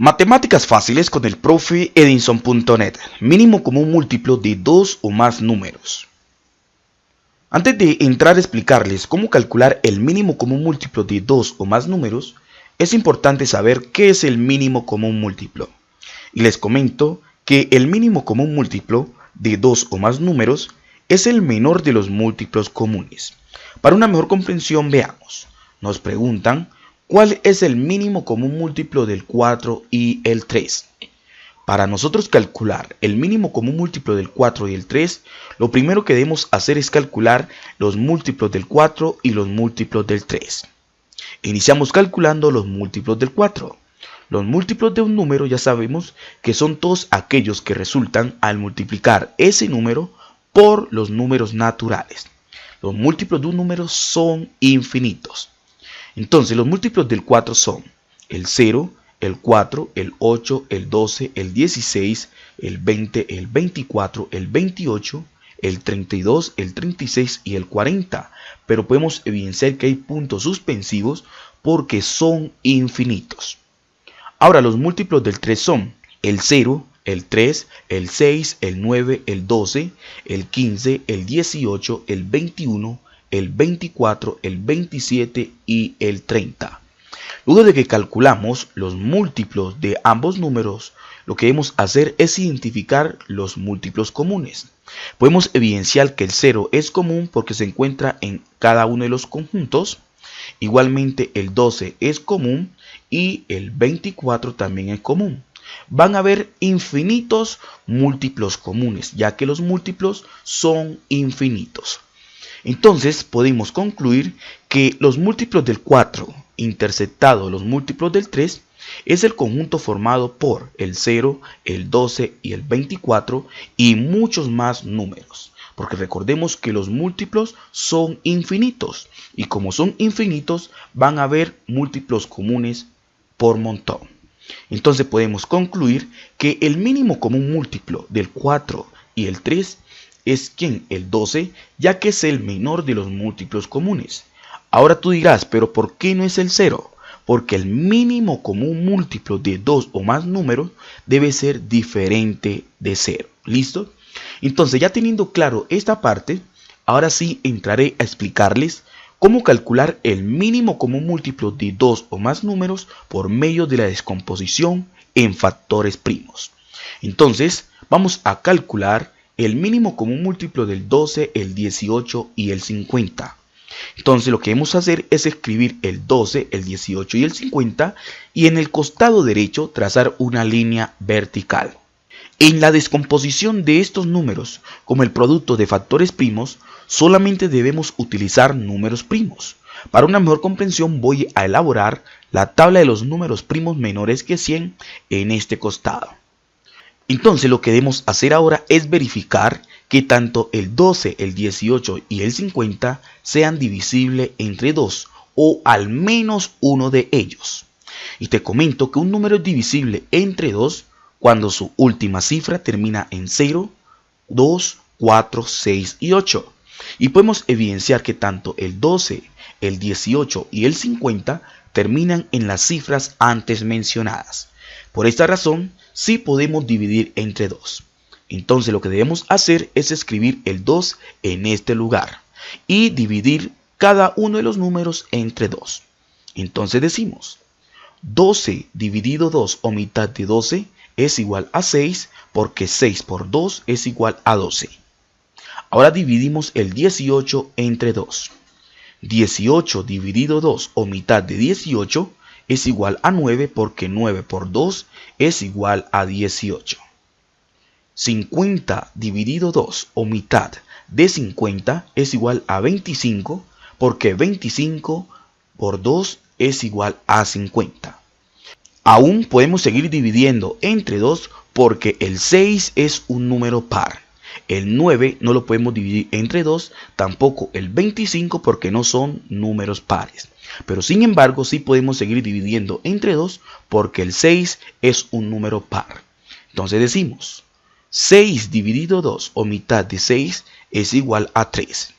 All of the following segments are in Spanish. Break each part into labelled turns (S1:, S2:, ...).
S1: Matemáticas fáciles con el profe Edinson.net. Mínimo común múltiplo de dos o más números. Antes de entrar a explicarles cómo calcular el mínimo común múltiplo de dos o más números, es importante saber qué es el mínimo común múltiplo. Y les comento que el mínimo común múltiplo de dos o más números es el menor de los múltiplos comunes. Para una mejor comprensión, veamos. Nos preguntan, ¿cuál es el mínimo común múltiplo del 4 y el 3? Para nosotros calcular el mínimo común múltiplo del 4 y el 3, lo primero que debemos hacer es calcular los múltiplos del 4 y los múltiplos del 3. Iniciamos calculando los múltiplos del 4. Los múltiplos de un número ya sabemos que son todos aquellos que resultan al multiplicar ese número por los números naturales. Los múltiplos de un número son infinitos. Entonces los múltiplos del 4 son el 0, el 4, el 8, el 12, el 16, el 20, el 24, el 28, el 32, el 36 y el 40. Pero podemos evidenciar que hay puntos suspensivos porque son infinitos. Ahora los múltiplos del 3 son el 0, el 3, el 6, el 9, el 12, el 15, el 18, el 21, el 24, el 27 y el 30. Luego de que calculamos los múltiplos de ambos números, lo que debemos hacer es identificar los múltiplos comunes. Podemos evidenciar que el 0 es común porque se encuentra en cada uno de los conjuntos. Igualmente el 12 es común y el 24 también es común. Van a haber infinitos múltiplos comunes, ya que los múltiplos son infinitos. Entonces podemos concluir que los múltiplos del 4 interceptado los múltiplos del 3 es el conjunto formado por el 0, el 12 y el 24 y muchos más números. Porque recordemos que los múltiplos son infinitos y como son infinitos van a haber múltiplos comunes por montón. Entonces podemos concluir que el mínimo común múltiplo del 4 y el 3 es el 12, ya que es el menor de los múltiplos comunes. Ahora tú dirás, pero ¿por qué no es el 0? Porque el mínimo común múltiplo de dos o más números debe ser diferente de 0. ¿Listo? Entonces, ya teniendo claro esta parte, ahora sí entraré a explicarles cómo calcular el mínimo común múltiplo de dos o más números por medio de la descomposición en factores primos. Entonces, vamos a calcular el mínimo común múltiplo del 12, el 18 y el 50. Entonces lo que debemos hacer es escribir el 12, el 18 y el 50 y en el costado derecho trazar una línea vertical. En la descomposición de estos números como el producto de factores primos, solamente debemos utilizar números primos. Para una mejor comprensión voy a elaborar la tabla de los números primos menores que 100 en este costado. Entonces lo que debemos hacer ahora es verificar que tanto el 12, el 18 y el 50 sean divisibles entre 2 o al menos uno de ellos. Y te comento que un número es divisible entre 2 cuando su última cifra termina en 0, 2, 4, 6 y 8. Y podemos evidenciar que tanto el 12, el 18 y el 50 terminan en las cifras antes mencionadas. Por esta razón, sí podemos dividir entre 2. Entonces lo que debemos hacer es escribir el 2 en este lugar y dividir cada uno de los números entre 2. Entonces decimos 12 dividido 2 o mitad de 12 es igual a 6 porque 6 por 2 es igual a 12. Ahora dividimos el 18 entre 2. 18 dividido 2 o mitad de 18 es igual a 9 porque 9 por 2 es igual a 18. 50 dividido 2 o mitad de 50 es igual a 25 porque 25 por 2 es igual a 50. Aún podemos seguir dividiendo entre 2 porque el 6 es un número par. El 9 no lo podemos dividir entre 2, tampoco el 25 porque no son números pares. Pero sin embargo sí podemos seguir dividiendo entre 2 porque el 6 es un número par. Entonces decimos 6 dividido 2 o mitad de 6 es igual a 3.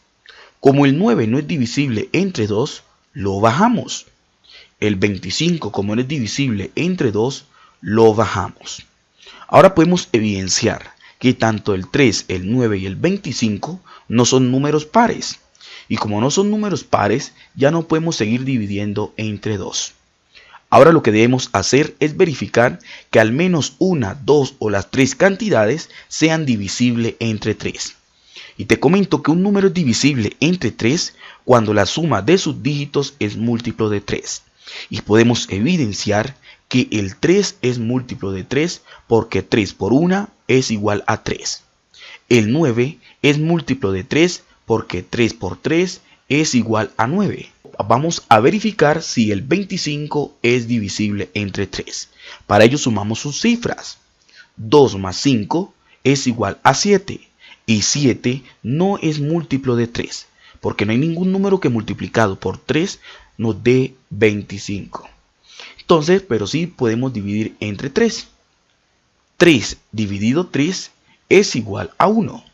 S1: Como el 9 no es divisible entre 2, lo bajamos. El 25, como no es divisible entre 2, lo bajamos. Ahora podemos evidenciar que tanto el 3, el 9 y el 25 no son números pares. Y como no son números pares, ya no podemos seguir dividiendo entre 2. Ahora lo que debemos hacer es verificar que al menos una, dos o las tres cantidades sean divisibles entre 3. Y te comento que un número es divisible entre 3 cuando la suma de sus dígitos es múltiplo de 3. Y podemos evidenciar que el 3 es múltiplo de 3 porque 3 por 1 es igual a 3. El 9 es múltiplo de 3 porque 3 por 3 es igual a 9. Vamos a verificar si el 25 es divisible entre 3. Para ello sumamos sus cifras. 2 más 5 es igual a 7. Y 7 no es múltiplo de 3, porque no hay ningún número que multiplicado por 3 nos dé 25. Entonces, pero sí podemos dividir entre 3. 3 dividido 3 es igual a 1.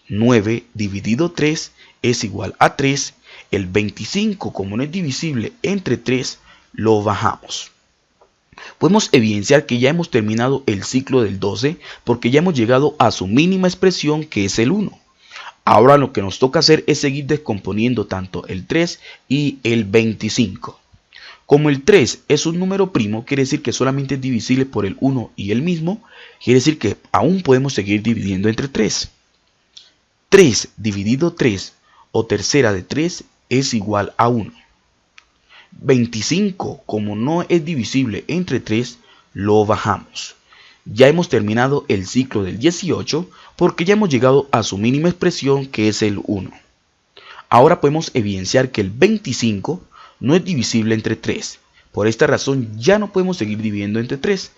S1: 9 dividido 3 es igual a 3. El 25, como no es divisible entre 3, lo bajamos. Podemos evidenciar que ya hemos terminado el ciclo del 12 porque ya hemos llegado a su mínima expresión, que es el 1. Ahora lo que nos toca hacer es seguir descomponiendo tanto el 3 y el 25. Como el 3 es un número primo, quiere decir que solamente es divisible por el 1 y el mismo, quiere decir que aún podemos seguir dividiendo entre 3. 3 dividido 3 o tercera de 3 es igual a 1. 25, como no es divisible entre 3, lo bajamos. Ya hemos terminado el ciclo del 18 porque ya hemos llegado a su mínima expresión, que es el 1. Ahora podemos evidenciar que el 25 no es divisible entre 3. Por esta razón ya no podemos seguir dividiendo entre 3.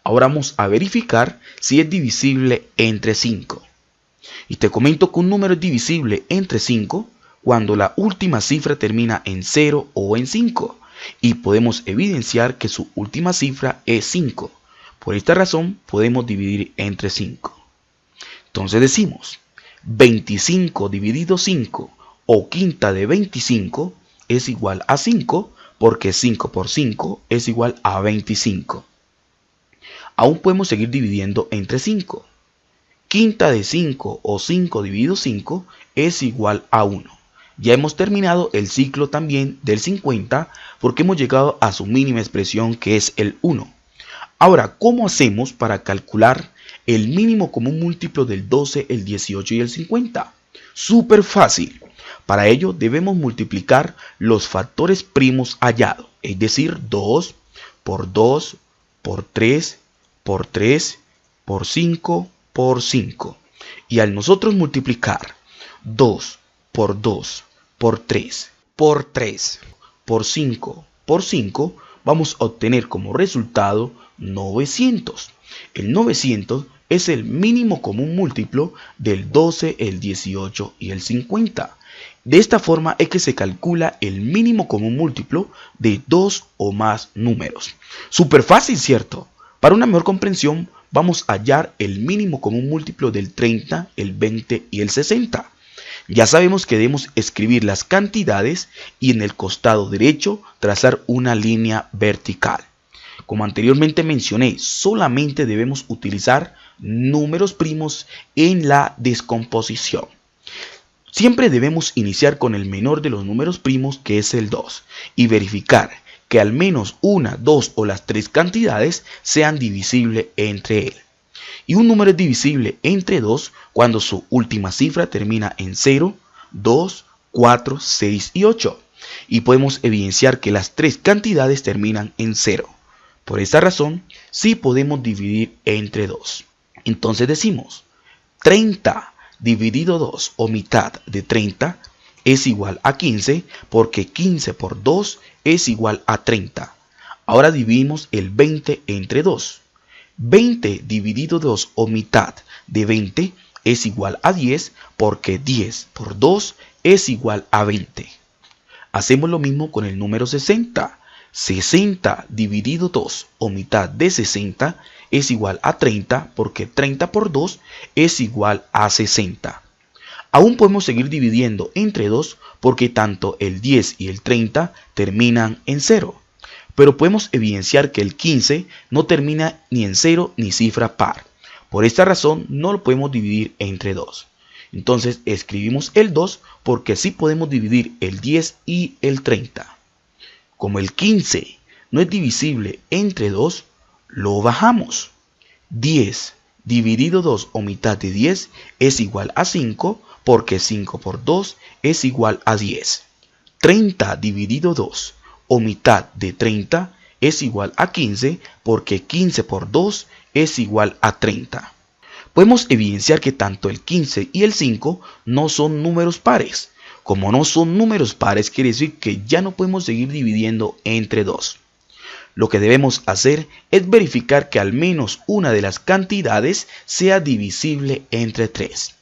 S1: Ahora vamos a verificar si es divisible entre 5. Y te comento que un número es divisible entre 5 cuando la última cifra termina en 0 o en 5, y podemos evidenciar que su última cifra es 5. Por esta razón podemos dividir entre 5. Entonces decimos 25 dividido 5 o quinta de 25 es igual a 5 porque 5 por 5 es igual a 25. Aún podemos seguir dividiendo entre 5. Quinta de 5 o 5 dividido 5 es igual a 1. Ya hemos terminado el ciclo también del 50 porque hemos llegado a su mínima expresión, que es el 1. Ahora, ¿cómo hacemos para calcular el mínimo común múltiplo del 12, el 18 y el 50? Súper fácil. Para ello debemos multiplicar los factores primos hallados, es decir, 2 por 2 por 3 por 3 por 5 por 5. Y al nosotros multiplicar 2 por 2 por 3 por 3 por 5 por 5, vamos a obtener como resultado 900. El 900 es el mínimo común múltiplo del 12, el 18 y el 50. De esta forma es que se calcula el mínimo común múltiplo de dos o más números. Súper fácil, ¿cierto? Para una mejor comprensión, vamos a hallar el mínimo común múltiplo del 30, el 20 y el 60. Ya sabemos que debemos escribir las cantidades y en el costado derecho trazar una línea vertical. Como anteriormente mencioné, solamente debemos utilizar números primos en la descomposición. Siempre debemos iniciar con el menor de los números primos, que es el 2, y verificar que al menos una, dos o las tres cantidades sean divisibles entre él. Y un número es divisible entre 2 cuando su última cifra termina en 0, 2, 4, 6 y 8. Y podemos evidenciar que las tres cantidades terminan en 0. Por esta razón, sí podemos dividir entre 2. Entonces decimos 30 dividido 2 o mitad de 30 es igual a 15 porque 15 por 2 es igual a 30. Ahora dividimos el 20 entre 2. 20 dividido 2 o mitad de 20 es igual a 10 porque 10 por 2 es igual a 20. Hacemos lo mismo con el número 60. 60 dividido 2 o mitad de 60 es igual a 30 porque 30 por 2 es igual a 60. Aún podemos seguir dividiendo entre 2 porque tanto el 10 y el 30 terminan en 0. pero podemos evidenciar que el 15 no termina ni en 0 ni cifra par. Por esta razón no lo podemos dividir entre 2. Entonces escribimos el 2 porque sí podemos dividir el 10 y el 30. Como el 15 no es divisible entre 2, lo bajamos. 10 dividido 2 o mitad de 10 es igual a 5 porque 5 por 2 es igual a 10. 30 dividido 2 o mitad de 30 es igual a 15 porque 15 por 2 es igual a 30. Podemos evidenciar que tanto el 15 y el 5 no son números pares. Como no son números pares, quiere decir que ya no podemos seguir dividiendo entre 2. Lo que debemos hacer es verificar que al menos una de las cantidades sea divisible entre 3.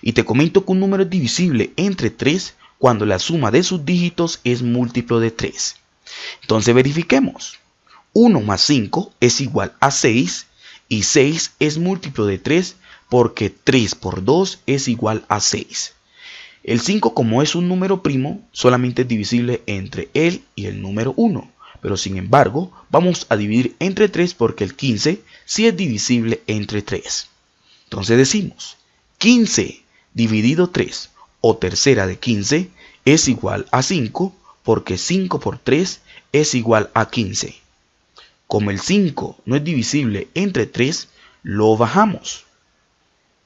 S1: Y te comento que un número es divisible entre 3 cuando la suma de sus dígitos es múltiplo de 3. Entonces verifiquemos. 1 más 5 es igual a 6 y 6 es múltiplo de 3 porque 3 por 2 es igual a 6. El 5, como es un número primo, solamente es divisible entre él y el número 1. Pero sin embargo, vamos a dividir entre 3 porque el 15 sí es divisible entre 3. Entonces decimos, 15 dividido 3 o tercera de 15 es igual a 5 porque 5 por 3 es igual a 15. Como el 5 no es divisible entre 3, lo bajamos.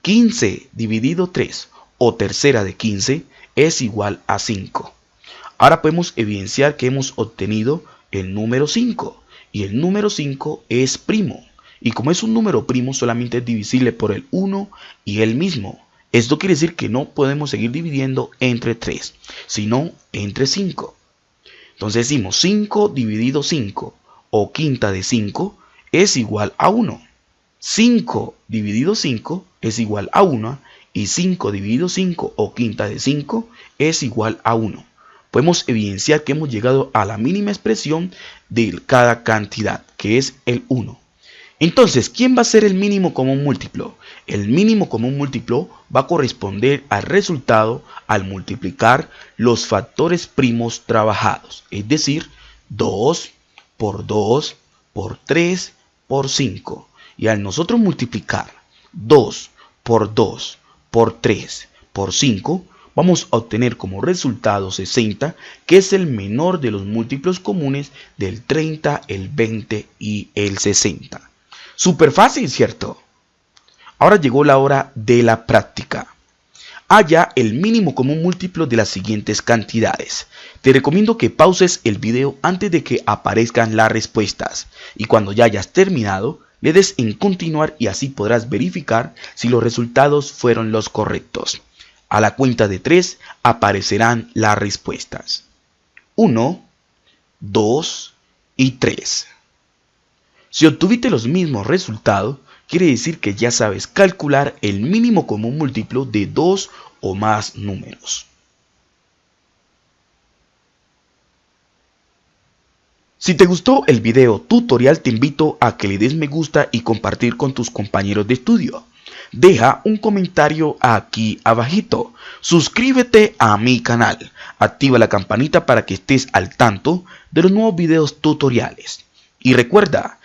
S1: 15 dividido 3 o tercera de 15 es igual a 5. Ahora podemos evidenciar que hemos obtenido el número 5 y el número 5 es primo. Y como es un número primo, solamente es divisible por el 1 y el mismo. Esto quiere decir que no podemos seguir dividiendo entre 3, sino entre 5. Entonces decimos 5 dividido 5 o quinta de 5 es igual a 1. 5 dividido 5 es igual a 1 y 5 dividido 5 o quinta de 5 es igual a 1. Podemos evidenciar que hemos llegado a la mínima expresión de cada cantidad, que es el 1. Entonces, ¿quién va a ser el mínimo común múltiplo? El mínimo común múltiplo va a corresponder al resultado al multiplicar los factores primos trabajados, es decir, 2 por 2 por 3 por 5. Y al nosotros multiplicar 2 por 2 por 3 por 5, vamos a obtener como resultado 60, que es el menor de los múltiplos comunes del 30, el 20 y el 60. Súper fácil, ¿cierto? Ahora llegó la hora de la práctica. Halla el mínimo común múltiplo de las siguientes cantidades. Te recomiendo que pauses el video antes de que aparezcan las respuestas. Y cuando ya hayas terminado, le des en continuar y así podrás verificar si los resultados fueron los correctos. A la cuenta de 3 aparecerán las respuestas. 1, 2 y 3. Si obtuviste los mismos resultados, quiere decir que ya sabes calcular el mínimo común múltiplo de 2 o más números. Si te gustó el video tutorial, te invito a que le des me gusta y compartir con tus compañeros de estudio. Deja un comentario aquí abajito. Suscríbete a mi canal. Activa la campanita para que estés al tanto de los nuevos videos tutoriales. Y recuerda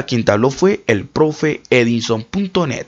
S1: quien te habló fue el profe Edinson.net.